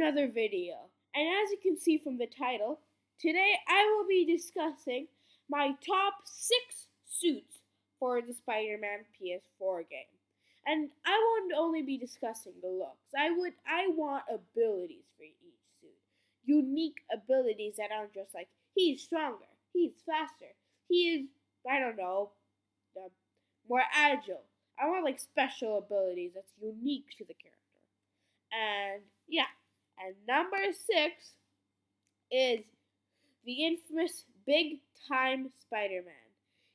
another video. And as you can see from the title, today I will be discussing my top 6 suits for the Spider-Man PS4 game. And I won't only be discussing the looks. I want abilities for each suit. Unique abilities that aren't just like he's stronger, he's faster, he is I don't know, uh, more agile. I want like special abilities that's unique to the character. And yeah, and number 6 is the infamous Big Time Spider-Man.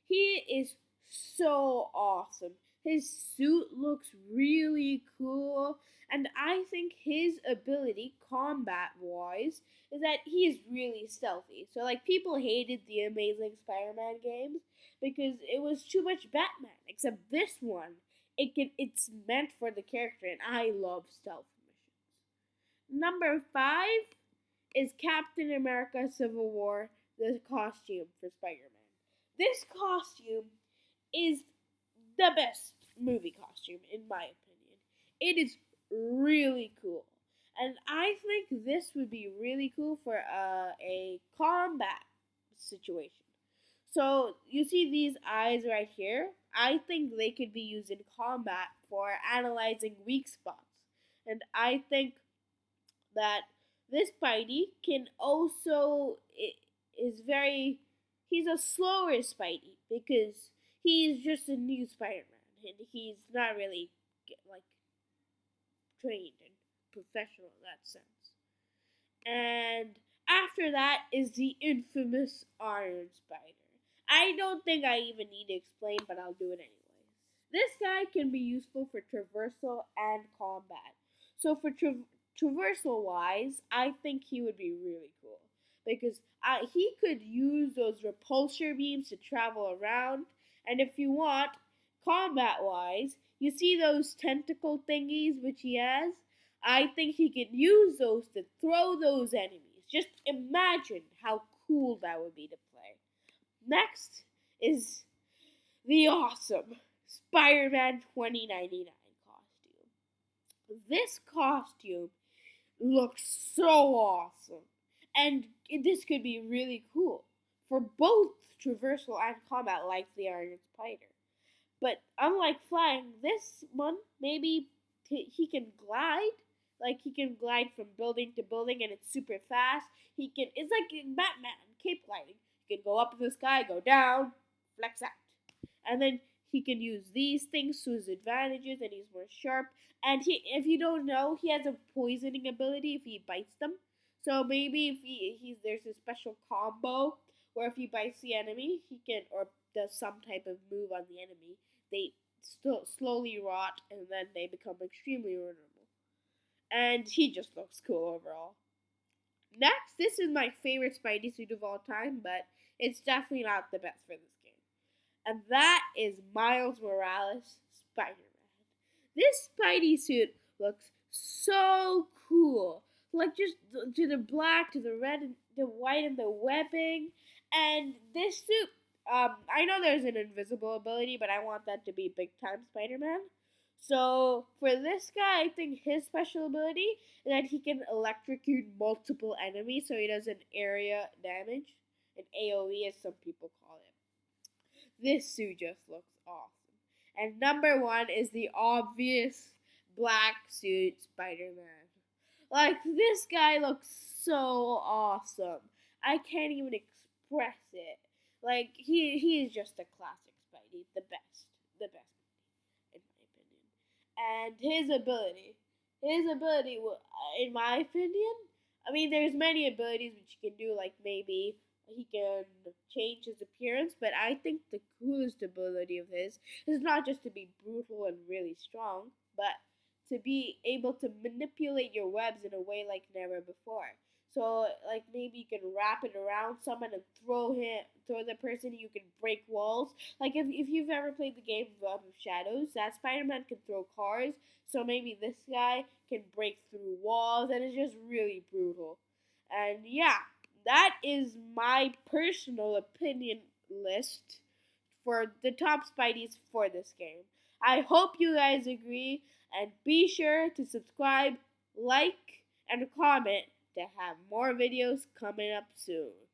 He is so awesome. His suit looks really cool, and I think his ability, combat wise, is that he is really stealthy. So, like, people hated the Amazing Spider Man games because it was too much Batman, except this one. It's meant for the character, and I love stealth missions. Number 5 is Captain America Civil War, the costume for Spider Man. This costume is the best movie costume, in my opinion. It is really cool. And I think this would be really cool for a combat situation. So, you see these eyes right here? I think they could be used in combat for analyzing weak spots. And I think that this Spidey can also is very he's a slower Spidey because he's just a new Spider-Man and he's not really like trained and professional in that sense. And after that is the infamous Iron Spider. I don't think I even need to explain, but I'll do it anyways. This guy can be useful for traversal and combat. So for traversal wise, I think he would be really cool because he could use those repulsor beams to travel around. And if you want, combat wise, you see those tentacle thingies which he has? I think he can use those to throw those enemies. Just imagine how cool that would be to play. Next is the awesome Spider-Man 2099 costume. This costume looks so awesome. And this could be really cool for both traversal and combat like the Iron Spider. But unlike flying, this one maybe he can glide. Like he can glide from building to building and it's super fast. It's like in Batman, cape gliding. He can go up in the sky, go down, flex out. And then he can use these things to his advantages and he's more sharp. And if you don't know, he has a poisoning ability if he bites them. So maybe if there's a special combo where if he bites the enemy, he can or does some type of move on the enemy, they slowly rot and then they become extremely vulnerable. And he just looks cool overall. Next, this is my favorite Spidey suit of all time, but it's definitely not the best for this game. And that is Miles Morales' Spider-Man. This Spidey suit looks so cool. Like just to the black, to the red, and the white, and the webbing. And this suit, I know there's an invisible ability, but I want that to be Big Time Spider-Man. So for this guy, I think his special ability is that he can electrocute multiple enemies, so he does an area damage, an AOE as some people call it. This suit just looks awesome. And number 1 is the obvious black suit Spider-Man. Like this guy looks so awesome. I can't even express it. Like he is just a classic Spidey, the best. And his ability, in my opinion, I mean, there's many abilities which he can do, like maybe he can change his appearance, but I think the coolest ability of his is not just to be brutal and really strong, but to be able to manipulate your webs in a way like never before. So, like maybe you can wrap it around someone and throw the person. You can break walls. Like if you've ever played the game Web of Shadows, that Spider-Man can throw cars. So maybe this guy can break through walls, and it's just really brutal. And yeah, that is my personal opinion list for the top Spideys for this game. I hope you guys agree, and be sure to subscribe, like, and comment to have more videos coming up soon.